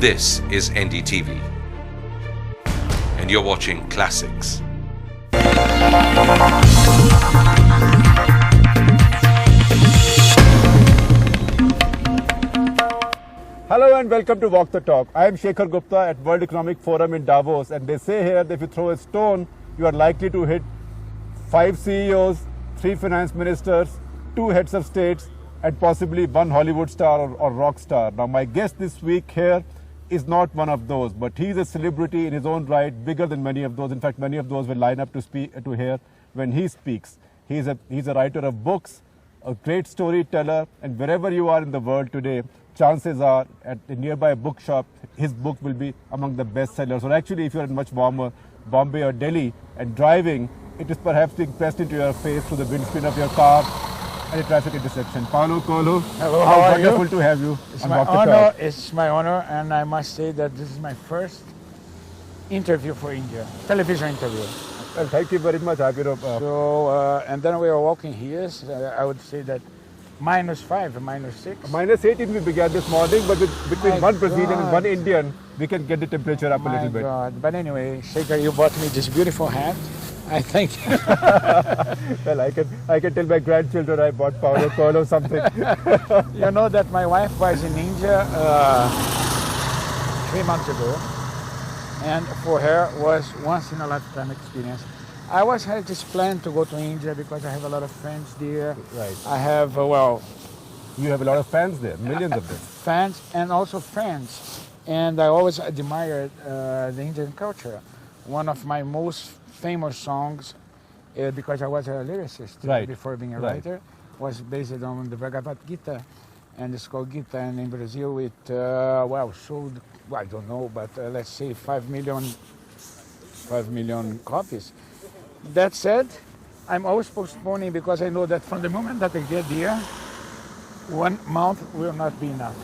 This is NDTV, and you're watching Classics. Hello and welcome to Walk the Talk. I am Shekhar Gupta at World Economic Forum in Davos, and they say here that if you throw a stone, you are likely to hit 5 CEOs, 3 finance ministers, 2 heads of states, and possibly 1 Hollywood star or rock star. Now, my guest this week here is not one of those, but he's a celebrity in his own right, bigger than many of those. In fact, many of those will line up to hear when he speaks. He's a writer of books, a great storyteller, and wherever you are in the world today, chances are at a nearby bookshop, his book will be among the best sellers. Or actually, if you're in much warmer Bombay or Delhi and driving, it is perhaps being pressed into your face through the windscreen of your car at a traffic intersection. Paulo Coelho, hello, how are you? Wonderful to have you. It's my honor. It's my honor, and I must say that this is my first interview for India, television interview. Well, thank you very much. And then we are walking here. So I would say that -5, -6. -18 we began this morning, but between one Brazilian and one Indian, we can get the temperature up a little bit. God. But anyway, Shekhar, you bought me this beautiful hat. I think. Well, I can tell my grandchildren I bought Paulo Coelho something. You know that my wife was in India 3 months ago, and for her was once in a lifetime experience. I always had this plan to go to India because I have a lot of friends there. Right. I have, You have a lot of fans there, millions of them. Fans and also friends. And I always admired the Indian culture. One of my most famous songs, because I was a lyricist before being a writer, was based on the Bhagwad Gita. And it's called Gita. And in Brazil it, sold, I don't know, but let's say 5 million copies. That said, I'm always postponing because I know that from the moment that I get there, 1 month will not be enough.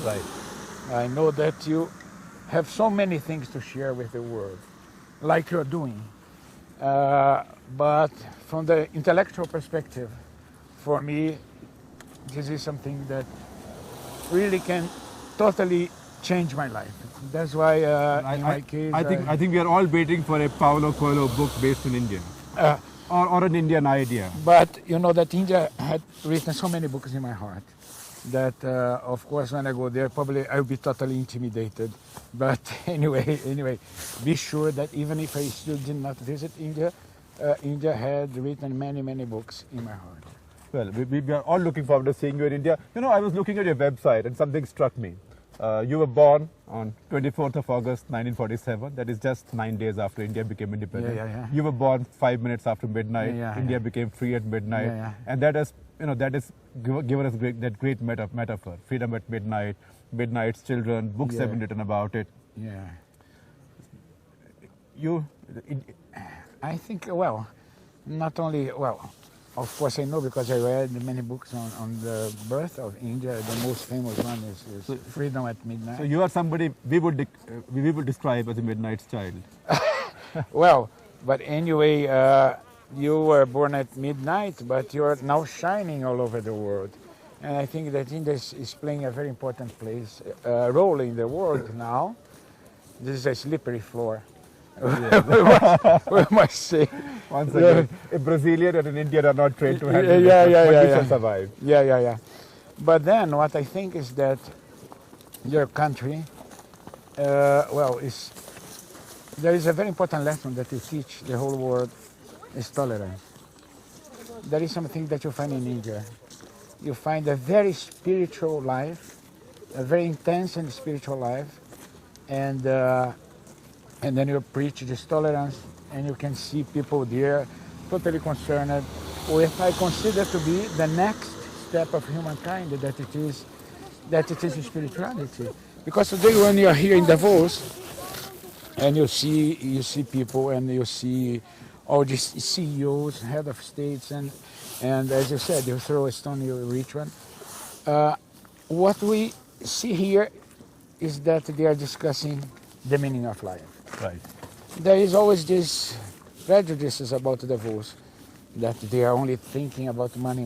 Right. I know that you have so many things to share with the world, like you're doing. But from the intellectual perspective, for me, this is something that really can totally change my life. That's why, in my case, I think we are all waiting for a Paulo Coelho book based in India, or an Indian idea. But you know that India had written so many books in my heart that, of course, when I go there, probably I'll be totally intimidated. But anyway, be sure that even if I still did not visit India, India had written many books in my heart. Well, we are all looking forward to seeing you in India. You know, I was looking at your website and something struck me. You were born on 24th of August 1947. That is just 9 days after India became independent. Yeah. You were born 5 minutes after midnight. India became free at midnight. And that has given us that great metaphor. Freedom at midnight, midnight's children. Books have been written about it. Yeah. I think, not only, of course I know because I read many books on the birth of India. The most famous one is Freedom at Midnight. So you are somebody we would describe as a midnight's child. Well, but anyway, you were born at midnight, but you're now shining all over the world. And I think that India is playing a very important role in the world now. This is a slippery floor. We must say. Once again, a Brazilian and an Indian are not trained to handle it, but we shall survive. Yeah. But then what I think is that your country, there is a very important lesson that you teach the whole world is tolerance. That is something that you find in India. You find a very spiritual life, a very intense and spiritual life, and then you preach this tolerance, and you can see people there totally concerned with, I consider to be the next step of humankind, that it is spirituality. Because today when you are here in Davos, and you see people, and you see all these CEOs, head of states, and as you said, you throw a stone, you reach one. What we see here is that they are discussing the meaning of life. Right. There is always this prejudices about Davos, that they are only thinking about money.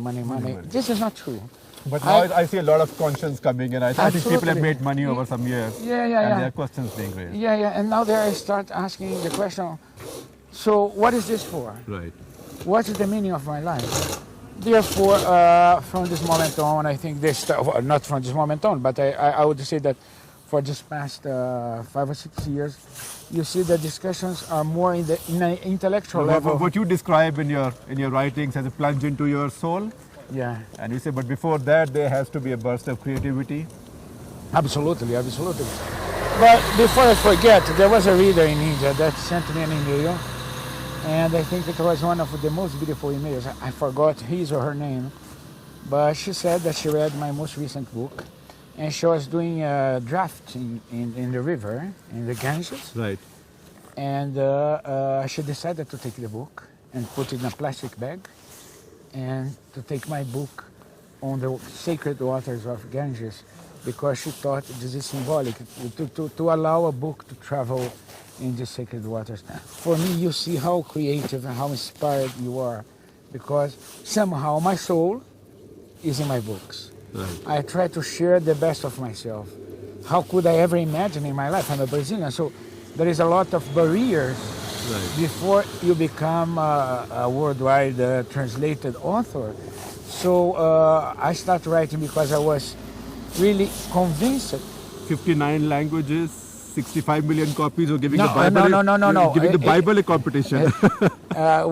This is not true. But now I see a lot of conscience coming in. I think people have Absolutely. made money over some years. Yeah, And yeah, there yeah. are questions being raised. Yeah, yeah. And now there I start asking the question, so what is this for? Right. What is the meaning of my life? Therefore, from this moment on, I think not from this moment on, but I would say that for this past 5 or 6 years, you see the discussions are more in an intellectual level. What you describe in your writings as a plunge into your soul, Yeah, and you say, but before that there has to be a burst of creativity. absolutely, absolutely. But before I forget, there was a reader in India that sent me an email, and I think it was one of the most beautiful emails. I forgot his or her name, but she said that she read my most recent book, and she was doing a draft in the river, in the Ganges, Right. and she decided to take the book and put it in a plastic bag, and to take my book on the sacred waters of Ganges, because she thought this is symbolic, to allow a book to travel in the sacred waters. For me, you see how creative and how inspired you are, because somehow my soul is in my books. Right. I try to share the best of myself. How could I ever imagine in my life? I'm a Brazilian, so there is a lot of barriers Right. before you become a worldwide translated author. So I started writing because I was really convinced. 59 languages, 65 million copies. You're giving No, the Bible. no. Giving the Bible a competition.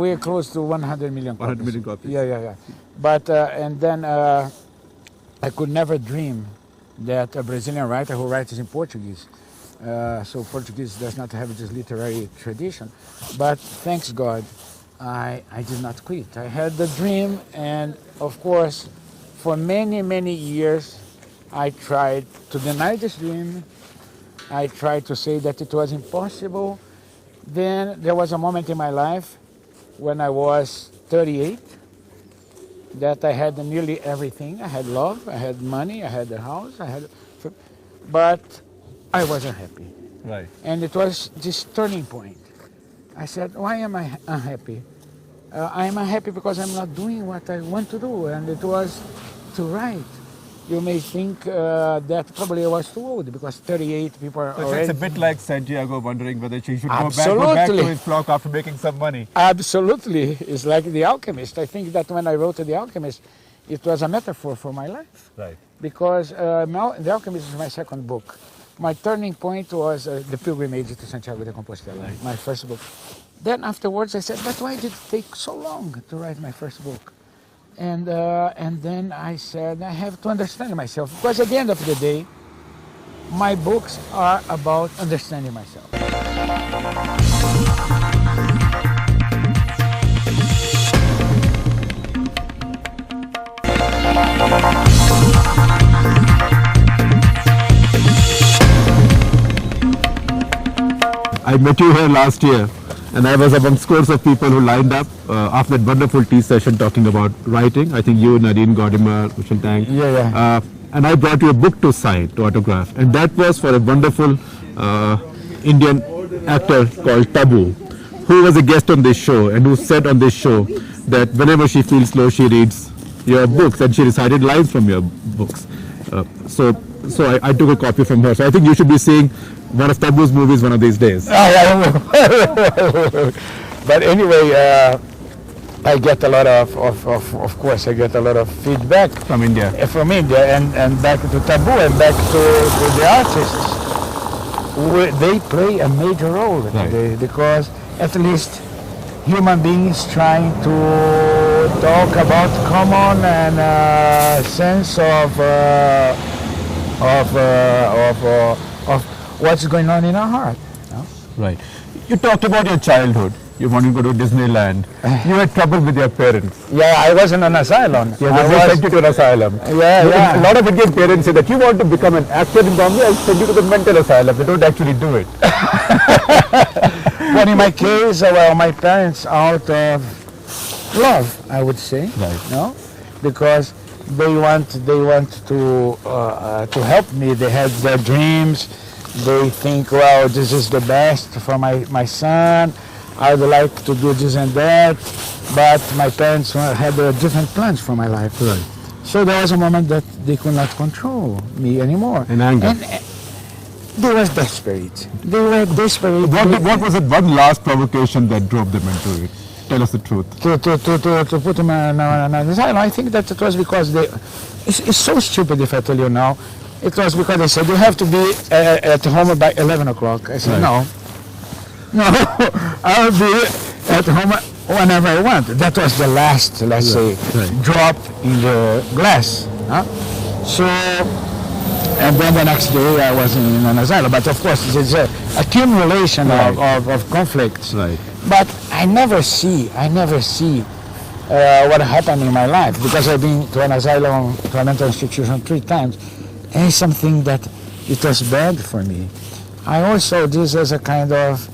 We're close to 100 million copies. 100 million copies. Yeah. But and then I could never dream that a Brazilian writer who writes in Portuguese. So Portuguese does not have this literary tradition. But thanks God, I did not quit. I had the dream, and of course, for many, many years, I tried to deny this dream. I tried to say that it was impossible. Then there was a moment in my life when I was 38 that I had nearly everything. I had love, I had money, I had a house, but I wasn't happy. Right. And it was this turning point. I said, why am I unhappy? I am unhappy because I'm not doing what I want to do, and it was to write. You may think that probably I was too old, because 38 people are So already... it's a bit like Santiago wondering whether she should go back Absolutely. to his flock after making some money. Absolutely. It's like The Alchemist. I think that when I wrote The Alchemist, it was a metaphor for my life. Right. Because now The Alchemist is my second book. My turning point was The Pilgrimage to Santiago de Compostela, my first book. Then afterwards I said, but why did it take so long to write my first book? And then I said, I have to understand myself. Because at the end of the day, my books are about understanding myself. I met you here last year, and I was among scores of people who lined up after that wonderful tea session talking about writing. I think you, Nadine Godimer, Michelle Tang. Yeah. And I brought you a book to sign, to autograph, and that was for a wonderful Indian actor called Tabu, who was a guest on this show and who said on this show that whenever she feels low, she reads your books, and she recited lines from your books. So I took a copy from her. So I think you should be seeing one of Tabu's movies one of these days. But anyway, I get a lot of course, I get a lot of feedback From India. from India, and back to Tabu and back to the artists. They play a major role today, because at least human beings trying to talk about common and sense of what's going on in our heart. No? Right. You talked about your childhood. You wanted to go to Disneyland. You had trouble with your parents. Yeah, I was in an asylum. They sent you to an asylum. Yeah. A lot of Indian parents say that you want to become an actor in Bombay, I'll send you to the mental asylum. They don't actually do it. But in my case, well, my parents, out of love, I would say, Right. no, because they want to help me. They have their dreams. They think, well, this is the best for my son. I would like to do this and that, but my parents had different plans for my life. Right. So there was a moment that they could not control me anymore. In anger. And they were desperate. They were desperate. What was it? One last provocation that drove them into it? Tell us the truth. To put him in an asylum. I think that it was because it's so stupid if I tell you now. It was because they said you have to be at home by 11 o'clock. I said Right. no, I'll be at home whenever I want. That was the last, let's say, right. drop in the glass. Huh? So, and then the next day I was in an asylum. But of course, it's an accumulation Right. of conflicts. Right. But I never see what happened in my life, because I've been to an asylum, to a mental institution 3 times, and it's something that it was bad for me. I always saw this as a kind of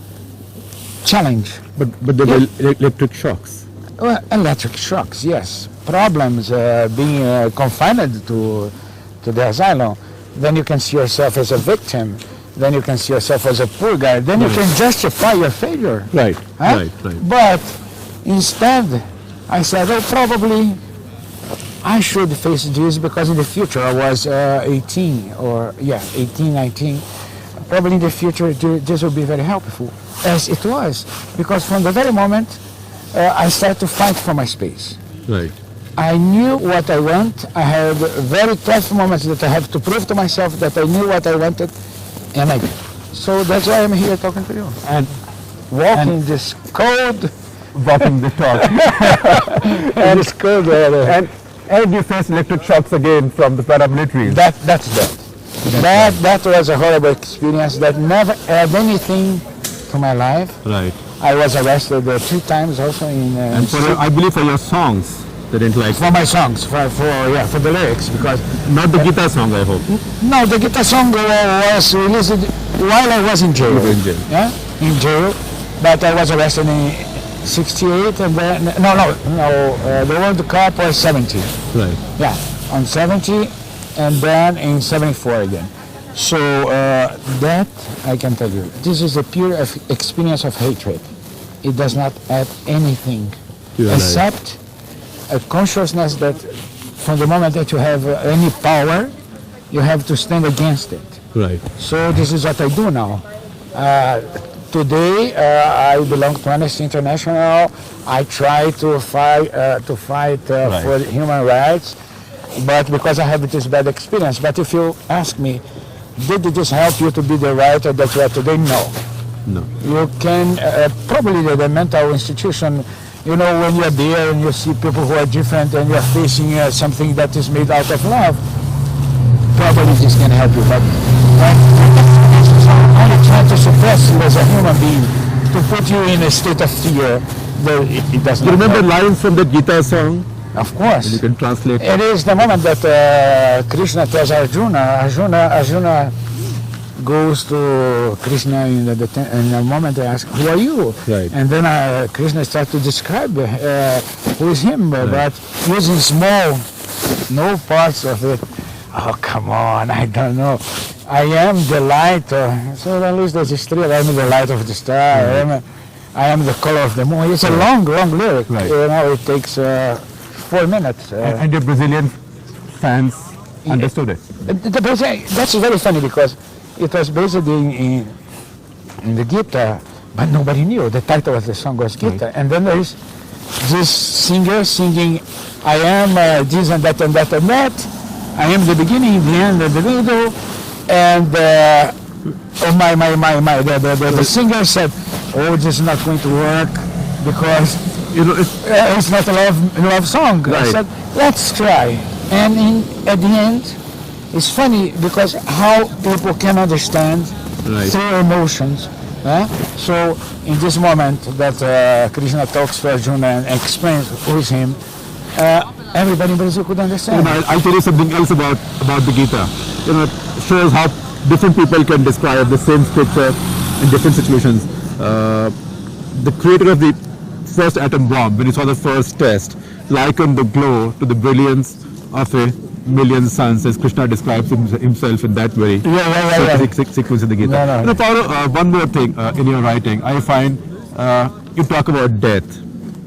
challenge. But there were electric shocks. Well, electric shocks, yes. Problems, being confined to the asylum. Then you can see yourself as a victim. Then you can see yourself as a poor guy. Then you can justify your failure. Right. Huh? Right. But instead, I said, oh, probably I should face this, because in the future I was 18, 19. Probably in the future this will be very helpful, as it was. Because from the very moment I started to fight for my space. Right. I knew what I want. I had very tough moments that I have to prove to myself that I knew what I wanted, and I did. So that's why I'm here talking to you. And Walking this cold, walking the talk. and it's cold. And you faced electric shocks again from the paramilitaries. That's that. That was a horrible experience that never added anything to my life. Right. I was arrested 3 times also in. And I believe for your songs, they didn't like. For my songs, for the lyrics, because Not the guitar song, I hope. no, the guitar song was released while I was in jail. You were in jail. Yeah, in jail. But I was arrested in 68, and then the World Cup was 70. Right. Yeah, on 70, and then in 74 again. So that I can tell you, this is a pure experience of hatred. It does not add anything To your life. except a consciousness that from the moment that you have any power, you have to stand against it. Right. So this is what I do now. Today I belong to Amnesty International. I try to fight Right. for human rights, but because I have this bad experience. But if you ask me, did this help you to be the writer that you are today? No. No. You can probably the mental institution. You know, when you're there and you see people who are different and you're facing something that is made out of love, probably this can help you. But only trying to suppress you as a human being, to put you in a state of fear, it doesn't. You remember help. lines from the Gita song? Of course. You can translate. It is the moment that Krishna tells Arjuna goes to Krishna in the moment they ask, who are you? Right. And then Krishna starts to describe who is him, but using no parts of it. Oh, come on, I don't know. I am the light. So at least there's a street. I am the light of the star. I am the color of the moon. It's a long lyric. Right. You know, it takes 4 minutes. And the Brazilian fans understood it. That's very funny, because it was based in the Gita, but nobody knew. The title of the song was Gita. Right. And then there is this singer singing, I am this and that and that and that. I am the beginning, the end, and the middle. And the singer said, oh, this is not going to work, because it's not a love song. I Right. said, let's try. And at the end, it's funny because how people can understand Right. through emotions. So in this moment that Krishna talks to Arjuna and explains who is him, everybody in Brazil could understand. I'll tell you something else about the Gita. It shows how different people can describe the same scripture in different situations. The creator of the first atom bomb, when he saw the first test, likened the glow to the brilliance of a million suns, as Krishna describes himself in that very sequence in the Gita. No. Paulo, one more thing in your writing, I find you talk about death,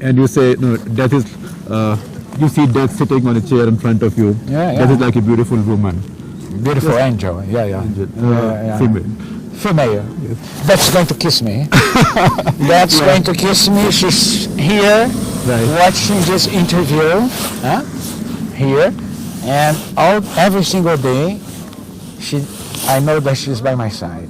and you say death is you see death sitting on a chair in front of you. Yeah, That yeah. is like a beautiful woman. Beautiful angel. Yeah, yeah. Female. Female. That's going to kiss me. That's going to kiss me. She's here watching this interview. Here. And every single day, I know that she's by my side.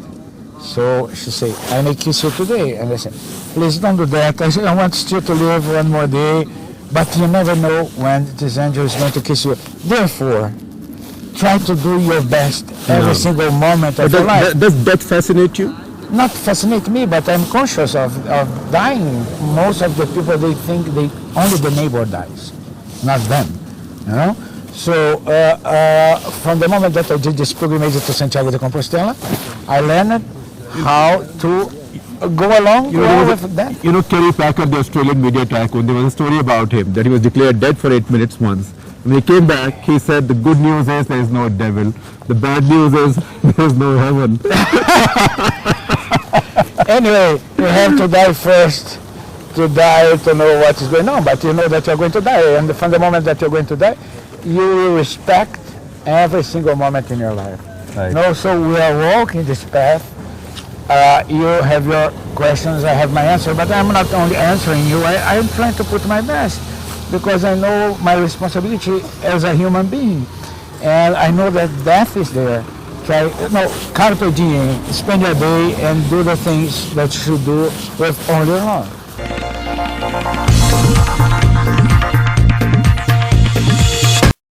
So she say, I may kiss you today. And I say, please don't do that. I say, I want you to live one more day. But you never know when this angel is going to kiss you. Therefore, try to do your best every single moment of your life. Does death fascinate you? Not fascinate me, but I'm conscious of dying. Most of the people, they think only the neighbor dies, not them. You know? So from the moment that I did this pilgrimage to Santiago de Compostela, I learned how to go along with that. You know Kerry Packer, the Australian media tycoon, there was a story about him that he was declared dead for 8 minutes once. When he came back, he said the good news is there is no devil. The bad news is there is no heaven. Anyway, you have to die first to die to know what is going on. But you know that you're going to die. And from the moment that you're going to die, you will respect every single moment in your life. Right. No, so we are walking this path. You have your questions, I have my answer, but I'm not only answering you, I'm trying to put my best because I know my responsibility as a human being. And I know that death is there. Carpe diem, spend your day and do the things that you should do with all your heart.